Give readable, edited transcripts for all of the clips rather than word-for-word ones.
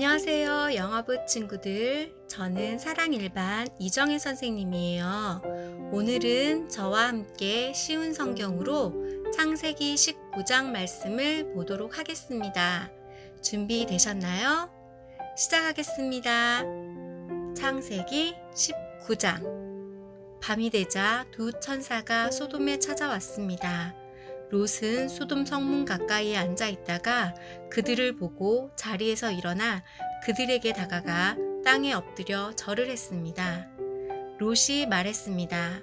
안녕하세요, 영어부 친구들. 저는 사랑일반 이정혜 선생님이에요. 오늘은 저와 함께 쉬운 성경으로 창세기 19장 말씀을 보도록 하겠습니다. 준비되셨나요? 시작하겠습니다. 창세기 19장. 밤이 되자 두 천사가 소돔에 찾아왔습니다. 롯은 소돔 성문 가까이에 앉아 있다가 그들을 보고 자리에서 일어나 그들에게 다가가 땅에 엎드려 절을 했습니다. 롯이 말했습니다.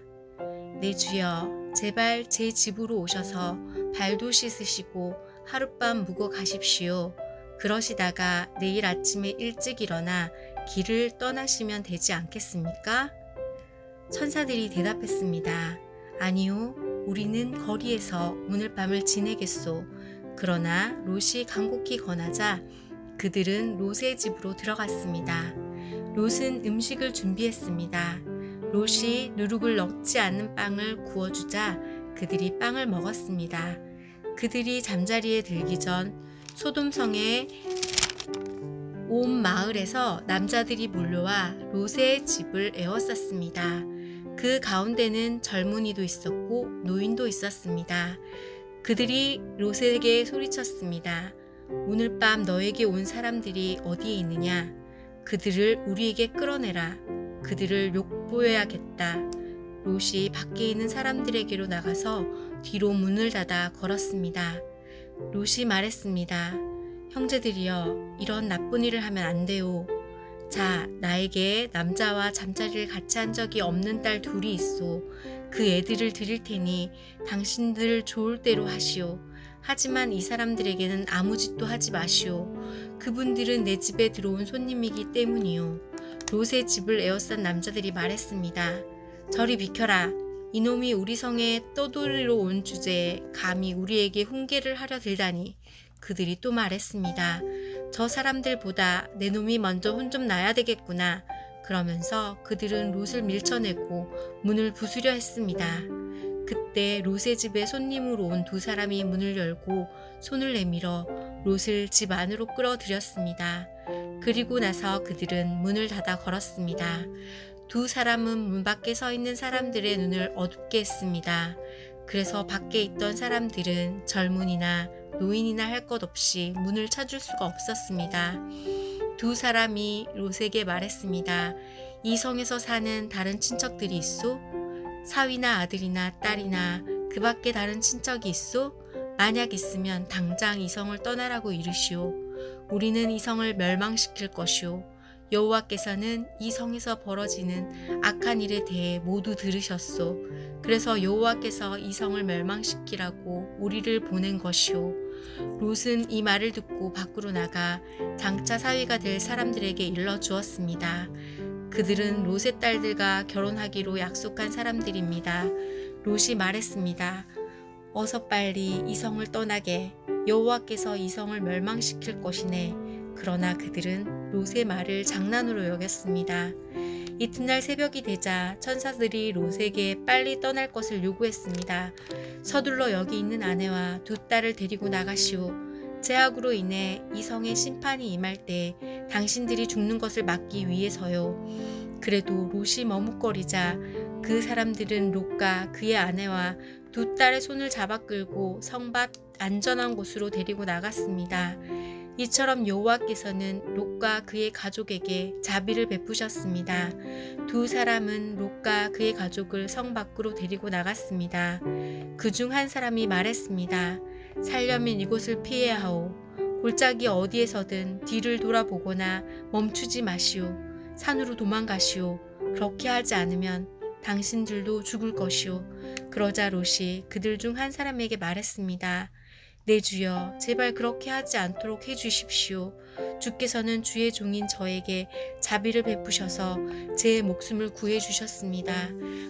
내 주여, 제발 제 집으로 오셔서 발도 씻으시고 하룻밤 묵어 가십시오. 그러시다가 내일 아침에 일찍 일어나 길을 떠나시면 되지 않겠습니까? 천사들이 대답했습니다. 아니요, 우리는 거리에서 오늘 밤을 지내겠소. 그러나 롯이 간곡히 권하자 그들은 롯의 집으로 들어갔습니다. 롯은 음식을 준비했습니다. 롯이 누룩을 넣지 않는 빵을 구워주자 그들이 빵을 먹었습니다. 그들이 잠자리에 들기 전 소돔성의 온 마을에서 남자들이 몰려와 롯의 집을 에워쌌습니다. 그 가운데는 젊은이도 있었고 노인도 있었습니다. 그들이 롯에게 소리쳤습니다. 오늘 밤 너에게 온 사람들이 어디에 있느냐? 그들을 우리에게 끌어내라. 그들을 욕보여야겠다. 롯이 밖에 있는 사람들에게로 나가서 뒤로 문을 닫아 걸었습니다. 롯이 말했습니다. 형제들이여, 이런 나쁜 일을 하면 안 돼요. 자, 나에게 남자와 잠자리를 같이 한 적이 없는 딸 둘이 있소. 그 애들을 드릴 테니 당신들 좋을 대로 하시오. 하지만 이 사람들에게는 아무 짓도 하지 마시오. 그분들은 내 집에 들어온 손님이기 때문이요. 롯의 집을 에워싼 남자들이 말했습니다. 저리 비켜라. 이놈이 우리 성에 떠돌이로 온 주제에 감히 우리에게 훈계를 하려 들다니. 그들이 또 말했습니다. 저 사람들보다 내 놈이 먼저 혼 좀 나야 되겠구나. 그러면서 그들은 롯을 밀쳐내고 문을 부수려 했습니다. 그때 롯의 집에 손님으로 온 두 사람이 문을 열고 손을 내밀어 롯을 집 안으로 끌어들였습니다. 그리고 나서 그들은 문을 닫아 걸었습니다. 두 사람은 문 밖에 서 있는 사람들의 눈을 어둡게 했습니다. 그래서 밖에 있던 사람들은 젊은이나 노인이나 할 것 없이 문을 찾을 수가 없었습니다. 두 사람이 롯에게 말했습니다. 이 성에서 사는 다른 친척들이 있소? 사위나 아들이나 딸이나 그 밖에 다른 친척이 있소? 만약 있으면 당장 이 성을 떠나라고 이르시오. 우리는 이 성을 멸망시킬 것이오. 여호와께서는 이 성에서 벌어지는 악한 일에 대해 모두 들으셨소. 그래서 여호와께서 이 성을 멸망시키라고 우리를 보낸 것이오. 롯은 이 말을 듣고 밖으로 나가 장차 사위가 될 사람들에게 일러 주었습니다. 그들은 롯의 딸들과 결혼하기로 약속한 사람들입니다. 롯이 말했습니다. 어서 빨리 이 성을 떠나게. 여호와께서 이 성을 멸망시킬 것이네. 그러나 그들은 롯의 말을 장난으로 여겼습니다. 이튿날 새벽이 되자 천사들이 롯에게 빨리 떠날 것을 요구했습니다. 서둘러 여기 있는 아내와 두 딸을 데리고 나가시오. 제약으로 인해 이 성에 심판이 임할 때 당신들이 죽는 것을 막기 위해서요. 그래도 롯이 머뭇거리자 그 사람들은 롯과 그의 아내와 두 딸의 손을 잡아 끌고 성밭 안전한 곳으로 데리고 나갔습니다. 이처럼 여호와께서는 롯과 그의 가족에게 자비를 베푸셨습니다. 두 사람은 롯과 그의 가족을 성 밖으로 데리고 나갔습니다. 그중 한 사람이 말했습니다. 살려면 이곳을 피해야 하오. 골짜기 어디에서든 뒤를 돌아보거나 멈추지 마시오. 산으로 도망가시오. 그렇게 하지 않으면 당신들도 죽을 것이오. 그러자 롯이 그들 중 한 사람에게 말했습니다. 내 주여, 제발 그렇게 하지 않도록 해주십시오. 주께서는 주의 종인 저에게 자비를 베푸셔서 제 목숨을 구해주셨습니다.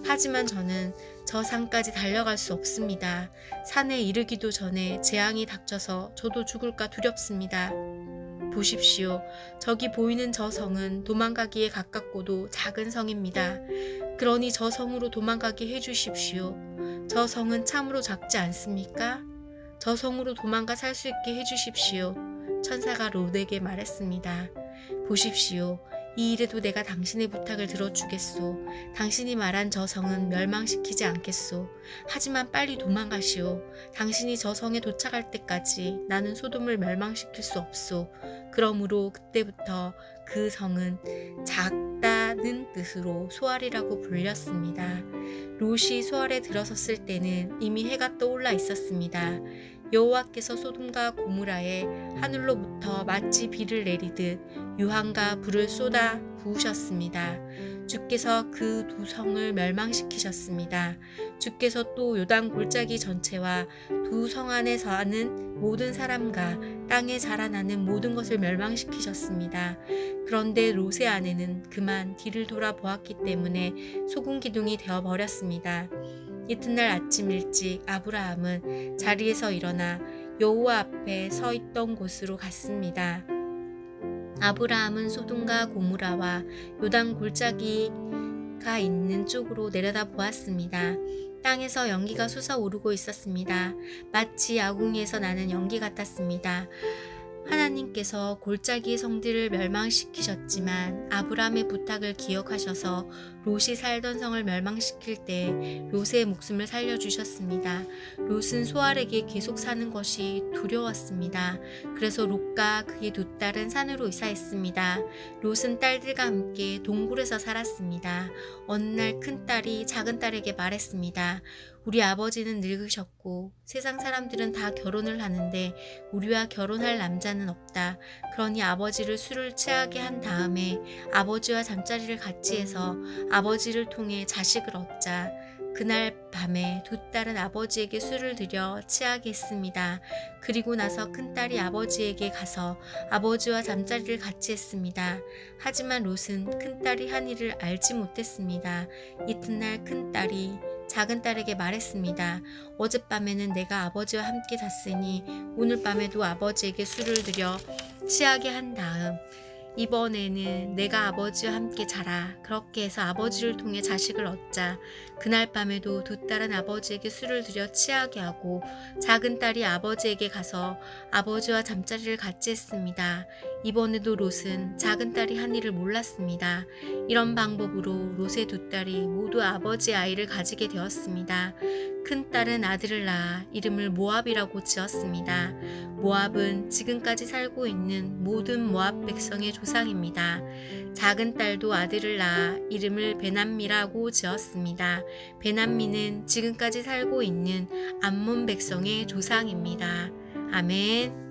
하지만 저는 저 산까지 달려갈 수 없습니다. 산에 이르기도 전에 재앙이 닥쳐서 저도 죽을까 두렵습니다. 보십시오. 저기 보이는 저 성은 도망가기에 가깝고도 작은 성입니다. 그러니 저 성으로 도망가게 해주십시오. 저 성은 참으로 작지 않습니까? 저 성으로 도망가 살 수 있게 해주십시오. 천사가 롯에게 말했습니다. 보십시오. 이 일에도 내가 당신의 부탁을 들어주겠소. 당신이 말한 저 성은 멸망시키지 않겠소. 하지만 빨리 도망가시오. 당신이 저 성에 도착할 때까지 나는 소돔을 멸망시킬 수 없소. 그러므로 그때부터 그 성은 작다는 뜻으로 소알이라고 불렸습니다. 롯이 소알에 들어섰을 때는 이미 해가 떠올라 있었습니다. 여호와께서 소돔과 고무라에 하늘로부터 마치 비를 내리듯 유황과 불을 쏟아 부으셨습니다. 주께서 그 두 성을 멸망시키셨습니다. 주께서 또 요단 골짜기 전체와 두 성 안에 사는 모든 사람과 땅에 자라나는 모든 것을 멸망시키셨습니다. 그런데 롯의 아내는 그만 뒤를 돌아보았기 때문에 소금 기둥이 되어 버렸습니다. 이튿날 아침 일찍 아브라함은 자리에서 일어나 여호와 앞에 서 있던 곳으로 갔습니다. 아브라함은 소돔과 고무라와 요단 골짜기가 있는 쪽으로 내려다 보았습니다. 땅에서 연기가 솟아오르고 있었습니다. 마치 아궁이에서 나는 연기 같았습니다. 하나님께서 골짜기의 성들을 멸망시키셨지만 아브라함의 부탁을 기억하셔서 롯이 살던 성을 멸망시킬 때 롯의 목숨을 살려주셨습니다. 롯은 소알에게 계속 사는 것이 두려웠습니다. 그래서 롯과 그의 두 딸은 산으로 이사했습니다. 롯은 딸들과 함께 동굴에서 살았습니다. 어느 날 큰 딸이 작은 딸에게 말했습니다. 우리 아버지는 늙으셨고 세상 사람들은 다 결혼을 하는데 우리와 결혼할 남자는 없다. 그러니 아버지를 술을 취하게 한 다음에 아버지와 잠자리를 같이 해서 아버지를 통해 자식을 얻자. 그날 밤에 두 딸은 아버지에게 술을 들여 취하게 했습니다. 그리고 나서 큰딸이 아버지에게 가서 아버지와 잠자리를 같이 했습니다. 하지만 롯은 큰딸이 한 일을 알지 못했습니다. 이튿날 큰딸이 작은 딸에게 말했습니다. 어젯밤에는 내가 아버지와 함께 잤으니 오늘 밤에도 아버지에게 술을 들여 취하게 한 다음 이번에는 내가 아버지와 함께 자라. 그렇게 해서 아버지를 통해 자식을 얻자. 그날 밤에도 두 딸은 아버지에게 술을 들여 취하게 하고 작은 딸이 아버지에게 가서 아버지와 잠자리를 같이 했습니다. 이번에도 롯은 작은 딸이 한 일을 몰랐습니다. 이런 방법으로 롯의 두 딸이 모두 아버지의 아이를 가지게 되었습니다. 큰 딸은 아들을 낳아 이름을 모압이라고 지었습니다. 모압은 지금까지 살고 있는 모든 모압 백성의 조상입니다. 작은 딸도 아들을 낳아 이름을 베남미라고 지었습니다. 베남미는 지금까지 살고 있는 암몬 백성의 조상입니다. 아멘.